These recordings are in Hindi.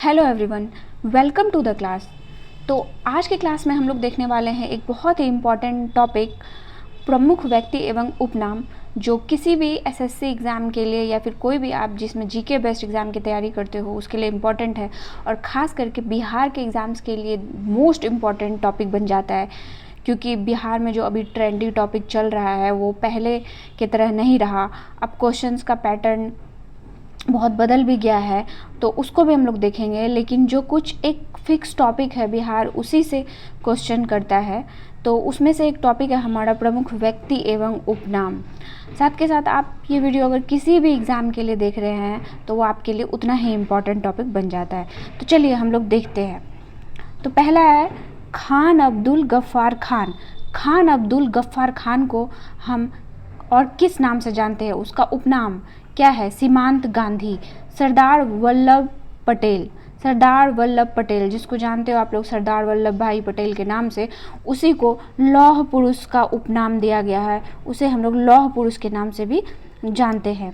Hello everyone, welcome to the class. तो आज के क्लास में हम लोग देखने वाले हैं एक बहुत ही इम्पॉर्टेंट टॉपिक, प्रमुख व्यक्ति एवं उपनाम, जो किसी भी एसएससी एग्ज़ाम के लिए या फिर कोई भी आप जिसमें जीके बेस्ड एग्ज़ाम की तैयारी करते हो उसके लिए इम्पॉर्टेंट है और ख़ास करके बिहार के एग्ज़ाम्स के लिए मोस्ट इम्पॉर्टेंट टॉपिक बन जाता है, क्योंकि बिहार में जो अभी ट्रेंडी टॉपिक चल रहा है वो पहले की तरह नहीं रहा। अब क्वेश्चंस का पैटर्न बहुत बदल भी गया है, तो उसको भी हम लोग देखेंगे। लेकिन जो कुछ एक फिक्स टॉपिक है बिहार उसी से क्वेश्चन करता है, तो उसमें से एक टॉपिक है हमारा प्रमुख व्यक्ति एवं उपनाम। साथ के साथ आप ये वीडियो अगर किसी भी एग्ज़ाम के लिए देख रहे हैं तो वो आपके लिए उतना ही इम्पोर्टेंट टॉपिक बन जाता है। तो चलिए हम लोग देखते हैं। तो पहला है खान अब्दुल गफ्फार खान। खान अब्दुल गफ्फार खान को हम और किस नाम से जानते हैं, उसका उपनाम क्या है? सीमांत गांधी। सरदार वल्लभ पटेल। सरदार वल्लभ पटेल जिसको जानते हो आप लोग सरदार वल्लभ भाई पटेल के नाम से, उसी को लौह पुरुष का उपनाम दिया गया है, उसे हम लोग लौह पुरुष के नाम से भी जानते हैं।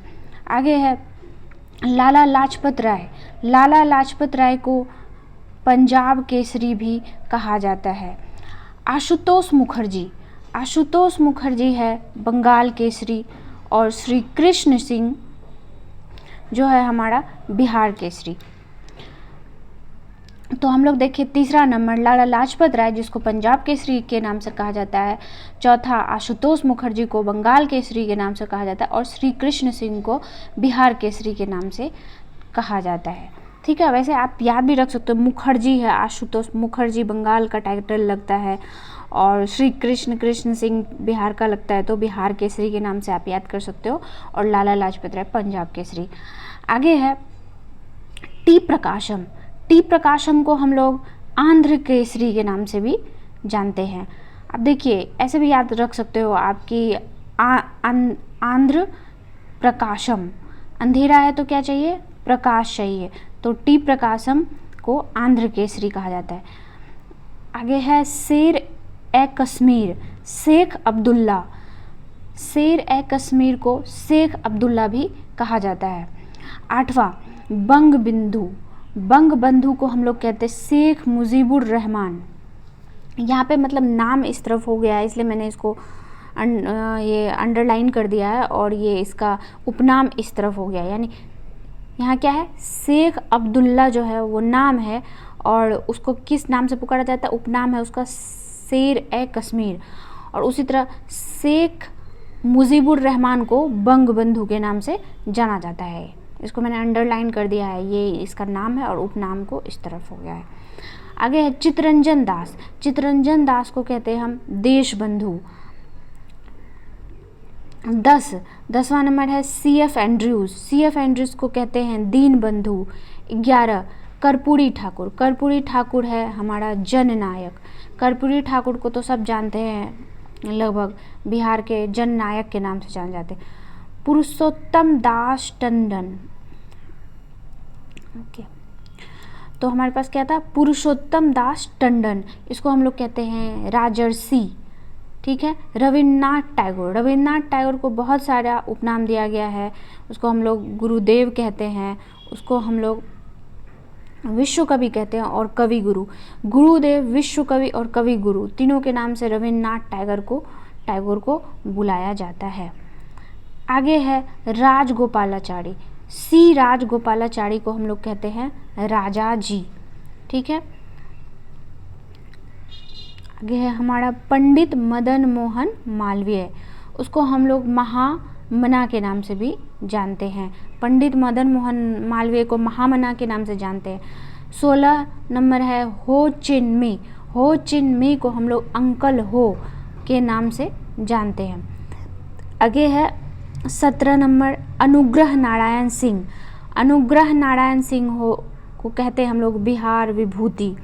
आगे है लाला लाजपत राय। लाला लाजपत राय को पंजाब केसरी भी कहा जाता है। आशुतोष मुखर्जी। आशुतोष मुखर्जी है बंगाल केसरी, और श्री कृष्ण सिंह जो है हमारा बिहार केसरी। तो हम लोग देखिए तीसरा नंबर लाला लाजपत राय जिसको पंजाब केसरी के नाम से कहा जाता है। चौथा आशुतोष मुखर्जी को बंगाल केसरी के नाम से कहा जाता है, और श्री कृष्ण सिंह को बिहार केसरी के नाम से कहा जाता है। ठीक है, वैसे आप याद भी रख सकते हो, मुखर्जी है, आशुतोष मुखर्जी बंगाल का टाइटल लगता है, और श्री कृष्ण सिंह बिहार का लगता है, तो बिहार केसरी के नाम से आप याद कर सकते हो, और लाला लाजपत राय पंजाब केसरी। आगे है टी प्रकाशम। टी प्रकाशम को हम लोग आंध्र केसरी के नाम से भी जानते हैं। अब देखिए ऐसे भी याद रख सकते हो आपकी आंध्र प्रकाशम, अंधेरा है तो क्या चाहिए? प्रकाश चाहिए, तो टी प्रकाशम को आंध्र केसरी कहा जाता है। आगे है शेर ए कश्मीर। शेख अब्दुल्ला। शेर ए कश्मीर को शेख अब्दुल्ला भी कहा जाता है। आठवां बंग बंधु। बंग बंधु को हम लोग कहते हैं शेख मुजीबुर रहमान। यहाँ पे मतलब नाम इस तरफ हो गया है इसलिए मैंने इसको ये अंडरलाइन कर दिया है, और ये इसका उपनाम इस तरफ हो गया, यानी यहाँ क्या है? शेख अब्दुल्ला जो है वो नाम है, और उसको किस नाम से पुकारा जाता है? उपनाम है उसका शेर ए कश्मीर। और उसी तरह शेख मुजीबुर रहमान को बंग बंधु के नाम से जाना जाता है। इसको मैंने अंडरलाइन कर दिया है, ये इसका नाम है और उपनाम को इस तरफ हो गया है। आगे है चितरंजन दास। चितरंजन दास को कहते हैं हम देश बंधु। 10वां नंबर है CF एंड्रयूज़। CF एंड्रयूज़ को कहते हैं दीन बंधु। 11 कर्पूरी ठाकुर। कर्पूरी ठाकुर है हमारा जननायक। कर्पूरी ठाकुर को तो सब जानते हैं, लगभग बिहार के जननायक के नाम से जाने जाते हैं। पुरुषोत्तम दास टंडन। ओके, तो हमारे पास क्या था? पुरुषोत्तम दास टंडन, इसको हम लोग कहते हैं राजर्षि। ठीक है। रविन्द्रनाथ टैगोर। रविन्द्रनाथ टैगोर को बहुत सारा उपनाम दिया गया है, उसको हम लोग गुरुदेव कहते हैं, उसको हम लोग विश्व कवि कहते हैं, और कवि गुरु। गुरुदेव, विश्व कवि और कवि गुरु तीनों के नाम से रविन्द्रनाथ टैगोर को बुलाया जाता है। आगे है राजगोपालाचारी। सी राजगोपालाचारी को हम लोग कहते हैं राजा जी। ठीक है। आगे है हमारा पंडित मदन मोहन मालवीय। उसको हम लोग महामना के नाम से भी जानते हैं। पंडित मदन मोहन मालवीय को महामना के नाम से जानते हैं। 16 नंबर है हो चिन मी। हो चिन मी को हम लोग अंकल हो के नाम से जानते हैं। आगे है 17 नंबर अनुग्रह नारायण सिंह। अनुग्रह नारायण सिंह हो को कहते हैं हम लोग बिहार विभूति।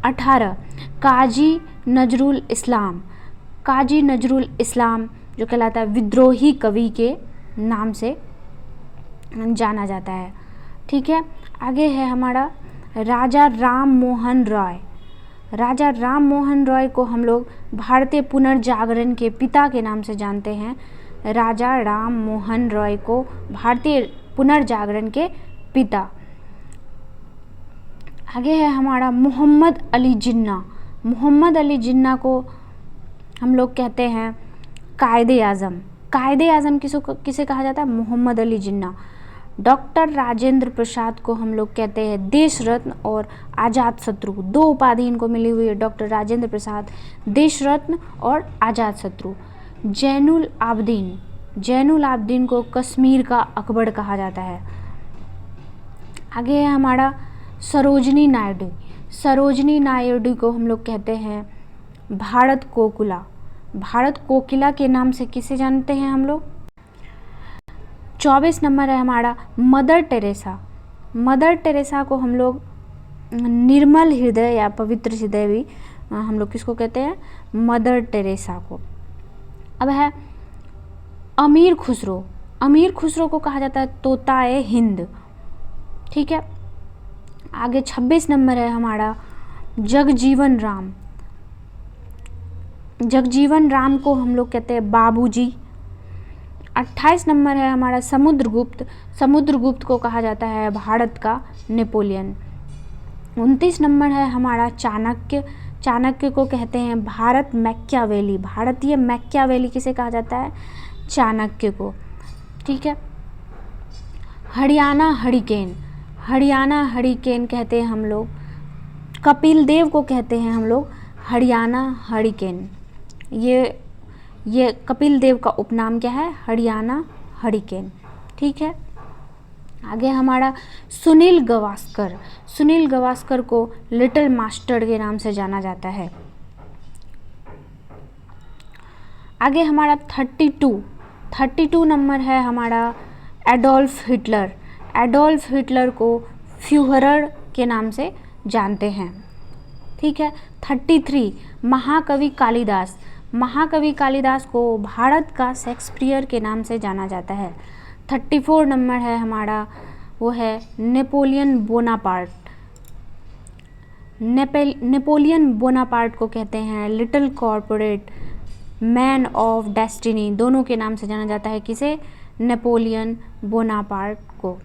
18 काजी नजरुल इस्लाम। काजी नजरुल इस्लाम जो कहलाता है विद्रोही कवि के नाम से जाना जाता है। ठीक है। आगे है हमारा राजा राम मोहन रॉय। राजा राम मोहन रॉय को हम लोग भारतीय पुनर्जागरण के पिता के नाम से जानते हैं। राजा राम मोहन रॉय को भारतीय पुनर्जागरण के पिता। आगे है हमारा मोहम्मद अली जिन्ना। मोहम्मद अली जिन्ना को हम लोग कहते हैं कायदे आज़म। कायदे आज़म किसे कहा जाता है? मोहम्मद अली जिन्ना। डॉक्टर राजेंद्र प्रसाद को हम लोग कहते हैं देश रत्न और आज़ाद शत्रु। 2 उपाधि इनको मिली हुई है, डॉक्टर राजेंद्र प्रसाद, देश रत्न और आज़ाद शत्रु। जैनुल आबदीन, जैनुल आबदीन को कश्मीर का अकबर कहा जाता है। आगे है हमारा सरोजनी नायडू। सरोजनी नायडू को हम लोग कहते हैं भारत कोकिला। भारत कोकिला के नाम से किसे जानते हैं हम लोग? 24 नंबर है हमारा मदर टेरेसा। मदर टेरेसा को हम लोग निर्मल हृदय या पवित्र हृदय भी हम लोग किसको कहते हैं? मदर टेरेसा को। अब है अमीर खुसरो। अमीर खुसरो को कहा जाता है तोताए हिंद। ठीक है। आगे 26 नंबर है हमारा जगजीवन राम। जगजीवन राम को हम लोग कहते हैं बाबूजी। 28 नंबर है हमारा समुद्रगुप्त। समुद्रगुप्त को कहा जाता है भारत का नेपोलियन। 29 नंबर है हमारा चाणक्य। चाणक्य को कहते हैं भारत मैकियावेली। भारतीय मैकियावेली किसे कहा जाता है? चाणक्य को। ठीक है। हरियाणा हरिकेन। हरियाणा हरिकेन कहते हैं हम लोग कपिल देव को कहते हैं हम लोग हरियाणा हरिकेन। ये कपिल देव का उपनाम क्या है? हरियाणा हरिकेन। ठीक है। आगे हमारा सुनील गावस्कर। सुनील गावस्कर को लिटिल मास्टर के नाम से जाना जाता है। आगे हमारा 32 नंबर है हमारा एडोल्फ हिटलर। एडोल्फ हिटलर को फ्यूहरर के नाम से जानते हैं। ठीक है। 33 महाकवि कालिदास। महाकवि कालिदास को भारत का शेक्सपियर के नाम से जाना जाता है। 34 नंबर है हमारा, वो है नेपोलियन बोनापार्ट। नेपोलियन बोनापार्ट को कहते हैं little corporate, man of destiny, दोनों के नाम से जाना जाता है। किसे? नेपोलियन बोनापार्ट को।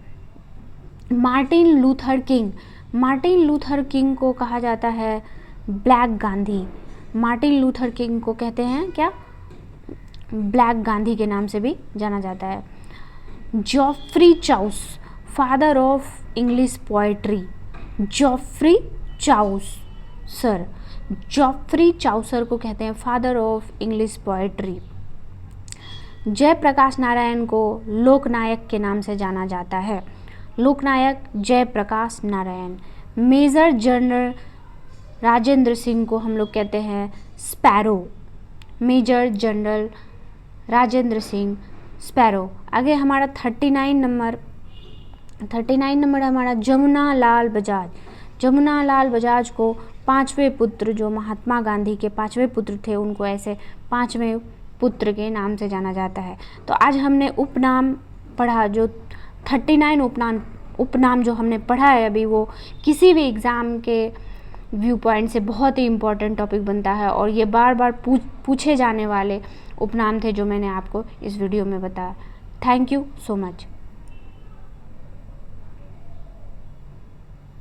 Martin Luther king. Martin Luther king को कहा जाता है black Gandhi. Martin Luther king को कहते हैं क्या? ब्लैक गांधी के नाम से भी जाना जाता है। Geoffrey Chaucer, father of English poetry. Geoffrey Chaucer, Geoffrey Chaucer को कहते हैं father of English poetry. Jayaprakash Narayan को लोकनायक के नाम से जाना जाता है। लोकनायक जयप्रकाश नारायण। मेजर जनरल राजेंद्र सिंह को हम लोग कहते हैं sparrow. Major general Rajendra Singh sparrow. आगे हमारा 39 नंबर हमारा जमुना लाल बजाज। जमुना लाल बजाज को 5वें पुत्र, जो महात्मा गांधी के 5वें पुत्र थे, उनको ऐसे 5वें पुत्र के नाम से जाना जाता है। तो आज हमने उपनाम पढ़ा, जो 39 उपनाम जो हमने पढ़ा है अभी, वो किसी भी एग्ज़ाम के व्यू पॉइंट से बहुत ही इम्पोर्टेंट टॉपिक बनता है और ये बार बार पूछे जाने वाले उपनाम थे जो मैंने आपको इस वीडियो में बताया। Thank you so much.